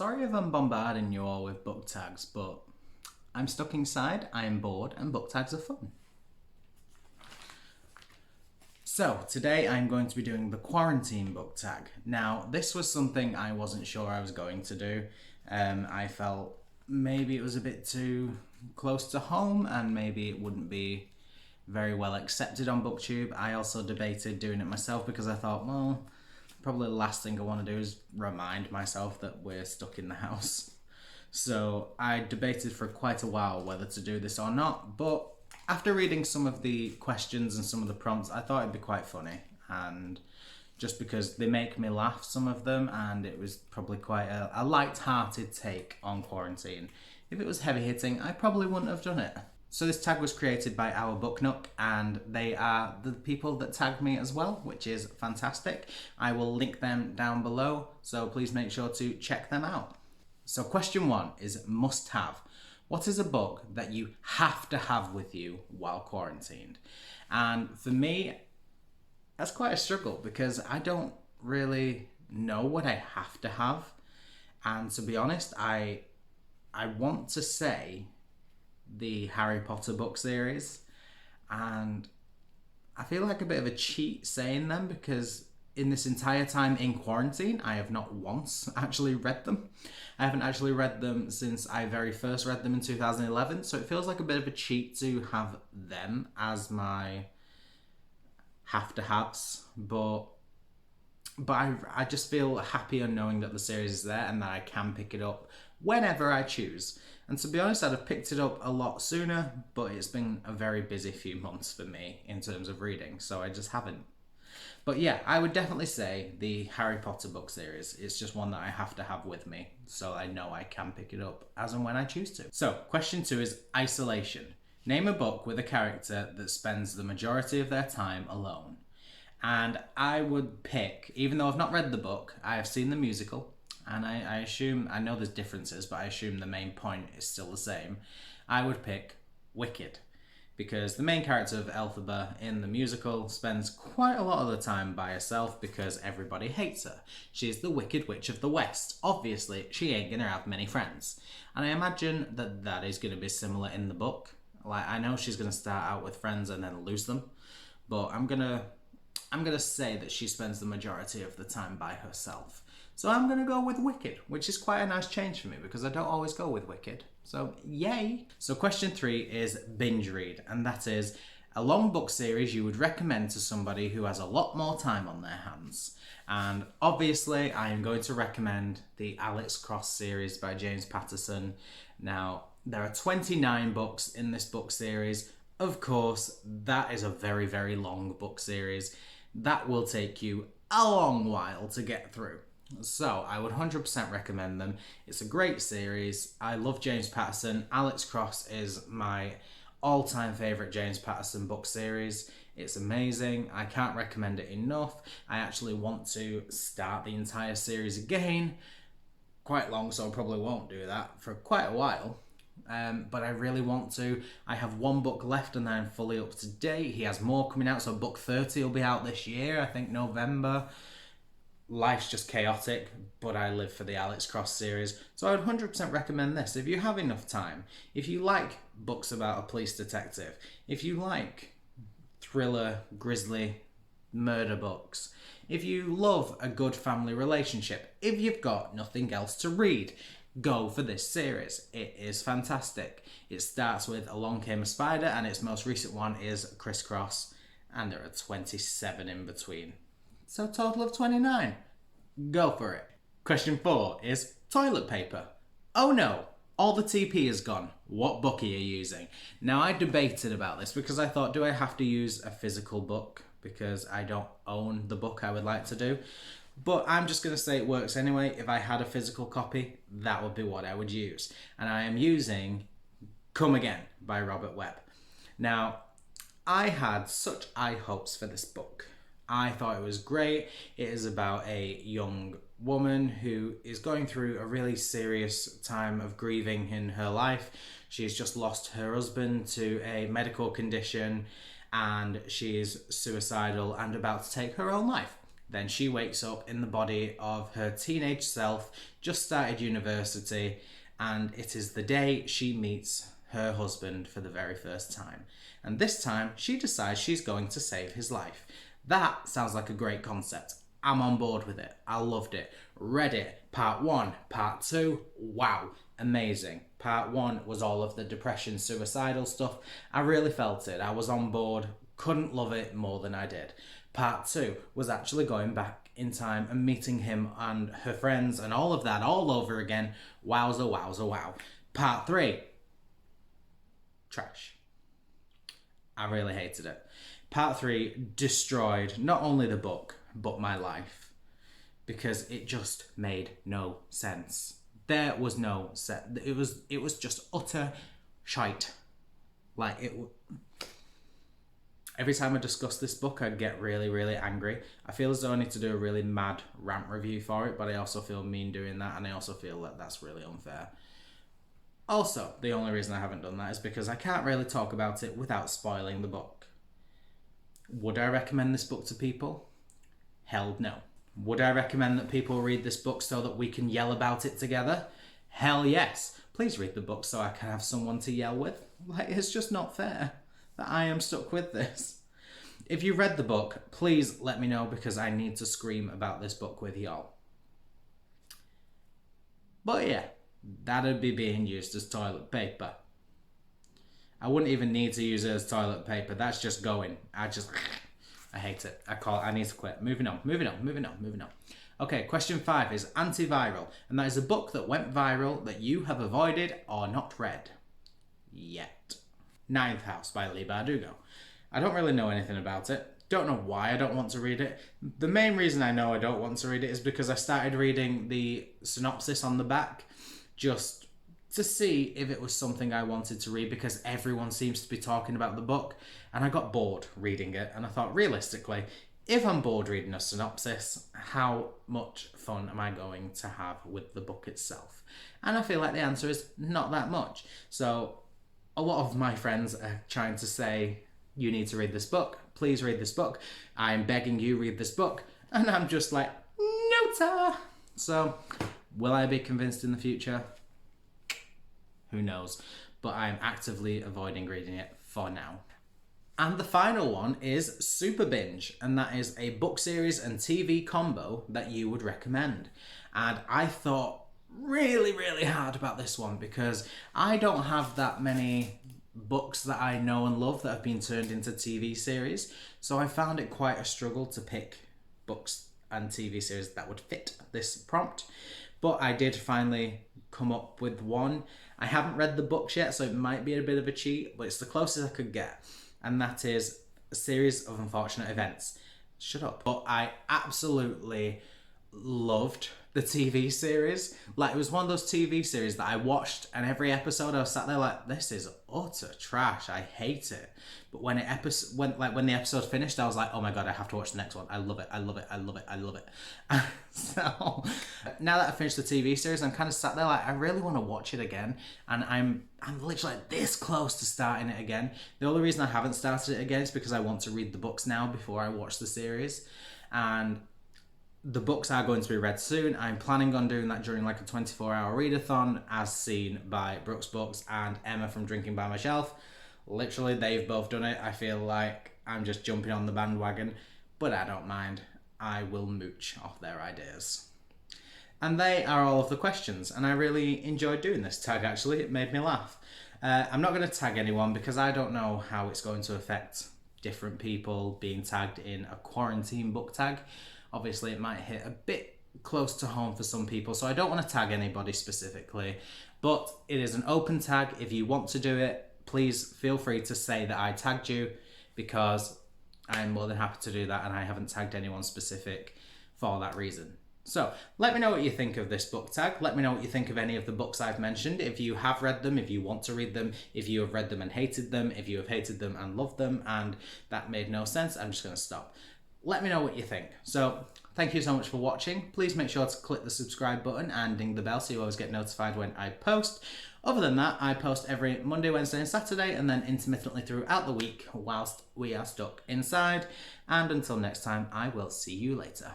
Sorry if I'm bombarding you all with book tags, but I'm stuck inside, I am bored, and book tags are fun. So, today I'm going to be doing the quarantine book tag. Now, this was something I wasn't sure I was going to do. I felt maybe it was a bit too close to home and maybe it wouldn't be very well accepted on BookTube. I also debated doing it myself because I thought, well, probably the last thing I want to do is remind myself that we're stuck in the house. So I debated for quite a while whether to do this or not, but after reading some of the questions and some of the prompts, I thought it'd be quite funny, and just because they make me laugh, some of them, and it was probably quite a light-hearted take on quarantine. If it was heavy-hitting, I probably wouldn't have done it. So this tag was created by Our Book Nook, and they are the people that tagged me as well, which is fantastic. I will link them down below, so please make sure to check them out. So question 1 is must have. What is a book that you have to have with you while quarantined? And for me, that's quite a struggle because I don't really know what I have to have. And to be honest, I want to say the Harry Potter book series, and I feel like a bit of a cheat saying them because in this entire time in quarantine, I have not once actually read them. I haven't actually read them since I very first read them in 2011, so it feels like a bit of a cheat to have them as my have-to-haves, but I just feel happier knowing that the series is there and that I can pick it up whenever I choose. And to be honest, I'd have picked it up a lot sooner, but it's been a very busy few months for me in terms of reading, so I just haven't. But yeah, I would definitely say the Harry Potter book series is just one that I have to have with me, so I know I can pick it up as and when I choose to. So, question 2 is isolation. Name a book with a character that spends the majority of their time alone. And I would pick, even though I've not read the book, I have seen the musical, and I assume, I know there's differences, but I assume the main point is still the same. I would pick Wicked, because the main character of Elphaba in the musical spends quite a lot of the time by herself because everybody hates her. She's the Wicked Witch of the West. Obviously, she ain't gonna have many friends. And I imagine that that is gonna be similar in the book. Like, I know she's gonna start out with friends and then lose them, but I'm gonna say that she spends the majority of the time by herself. So I'm gonna go with Wicked, which is quite a nice change for me because I don't always go with Wicked. So yay! So question 3 is Binge Read, and that is a long book series you would recommend to somebody who has a lot more time on their hands. And obviously I am going to recommend the Alex Cross series by James Patterson. Now, there are 29 books in this book series. Of course, that is a very, very long book series. That will take you a long while to get through. So I would 100% recommend them. It's a great series. I love James Patterson. Alex Cross is my all-time favourite James Patterson book series. It's amazing. I can't recommend it enough. I actually want to start the entire series again. Quite long, so I probably won't do that for quite a while. But I really want to. I have one book left and then I'm fully up to date. He has more coming out, so book 30 will be out this year, I think November. Life's just chaotic, but I live for the Alex Cross series. So I would 100% recommend this. If you have enough time, if you like books about a police detective, if you like thriller, grisly, murder books, if you love a good family relationship, if you've got nothing else to read, go for this series. It is fantastic. It starts with Along Came a Spider, and its most recent one is Crisscross, and there are 27 in between. So a total of 29. Go for it. Question 4 is toilet paper. Oh no, all the TP is gone. What book are you using? Now, I debated about this because I thought, do I have to use a physical book? Because I don't own the book I would like to do. But I'm just going to say it works anyway. If I had a physical copy, that would be what I would use. And I am using Come Again by Robert Webb. Now, I had such high hopes for this book. I thought it was great. It is about a young woman who is going through a really serious time of grieving in her life. She's just lost her husband to a medical condition and she is suicidal and about to take her own life. Then she wakes up in the body of her teenage self, just started university, and it is the day she meets her husband for the very first time. And this time, she decides she's going to save his life. That sounds like a great concept. I'm on board with it. I loved it. Read it. Part 1, Part 2, wow, amazing. Part 1 was all of the depression, suicidal stuff. I really felt it. I was on board. Couldn't love it more than I did. Part 2 was actually going back in time and meeting him and her friends and all of that all over again. Wowza, wowza, wow. Part 3, trash. I really hated it. Part 3 destroyed not only the book, but my life. Because it just made no sense. There was no set. It was just utter shite. Like it. Every time I discuss this book, I get really, really angry. I feel as though I need to do a really mad rant review for it, but I also feel mean doing that, and I also feel that that's really unfair. Also, the only reason I haven't done that is because I can't really talk about it without spoiling the book. Would I recommend this book to people? Hell no. Would I recommend that people read this book so that we can yell about it together? Hell yes. Please read the book so I can have someone to yell with. Like, it's just not fair that I am stuck with this. If you read the book, please let me know because I need to scream about this book with y'all. But yeah, that'd be being used as toilet paper. I wouldn't even need to use it as toilet paper. That's just going. I hate it. I need to quit. Moving on. Okay, question 5 is Antiviral, and that is a book that went viral that you have avoided or not read yet. Ninth House by Leigh Bardugo. I don't really know anything about it. Don't know why I don't want to read it. The main reason I know I don't want to read it is because I started reading the synopsis on the back just to see if it was something I wanted to read because everyone seems to be talking about the book, and I got bored reading it, and I thought, realistically, if I'm bored reading a synopsis, how much fun am I going to have with the book itself? And I feel like the answer is not that much. So a lot of my friends are trying to say, you need to read this book. Please read this book. I'm begging you, read this book. And I'm just like, no, sir. So will I be convinced in the future? Who knows? But I'm actively avoiding reading it for now. And the final one is Super Binge, and that is a book series and TV combo that you would recommend. And I thought really, really hard about this one because I don't have that many books that I know and love that have been turned into TV series. So I found it quite a struggle to pick books and TV series that would fit this prompt. But I did finally come up with one. I haven't read the books yet, so it might be a bit of a cheat, but it's the closest I could get. And that is A Series of Unfortunate Events. Shut up. But I absolutely loved the TV series. Like, it was one of those TV series that I watched, and every episode I was sat there like, this is utter trash. I hate it. But when the episode finished, I was like, oh my god, I have to watch the next one. I love it. So now that I finished the TV series, I'm kind of sat there like, I really want to watch it again, and I'm literally like this close to starting it again. The only reason I haven't started it again is because I want to read the books now before I watch the series, and the books are going to be read soon. I'm planning on doing that during like a 24-hour readathon, as seen by Brooks Books and Emma from Drinking by My Shelf. Literally, they've both done it. I feel like I'm just jumping on the bandwagon, but I don't mind. I will mooch off their ideas. And they are all of the questions, and I really enjoyed doing this tag, actually. It made me laugh. I'm not going to tag anyone because I don't know how it's going to affect different people being tagged in a quarantine book tag. Obviously, it might hit a bit close to home for some people, so I don't want to tag anybody specifically. But it is an open tag. If you want to do it, please feel free to say that I tagged you, because I'm more than happy to do that, and I haven't tagged anyone specific for that reason. So let me know what you think of this book tag. Let me know what you think of any of the books I've mentioned. If you have read them, if you want to read them, if you have read them and hated them, if you have hated them and loved them, and that made no sense, I'm just going to stop. Let me know what you think. So thank you so much for watching. Please make sure to click the subscribe button and ding the bell so you always get notified when I post. Other than that, I post every Monday, Wednesday and Saturday, and then intermittently throughout the week whilst we are stuck inside. And until next time, I will see you later.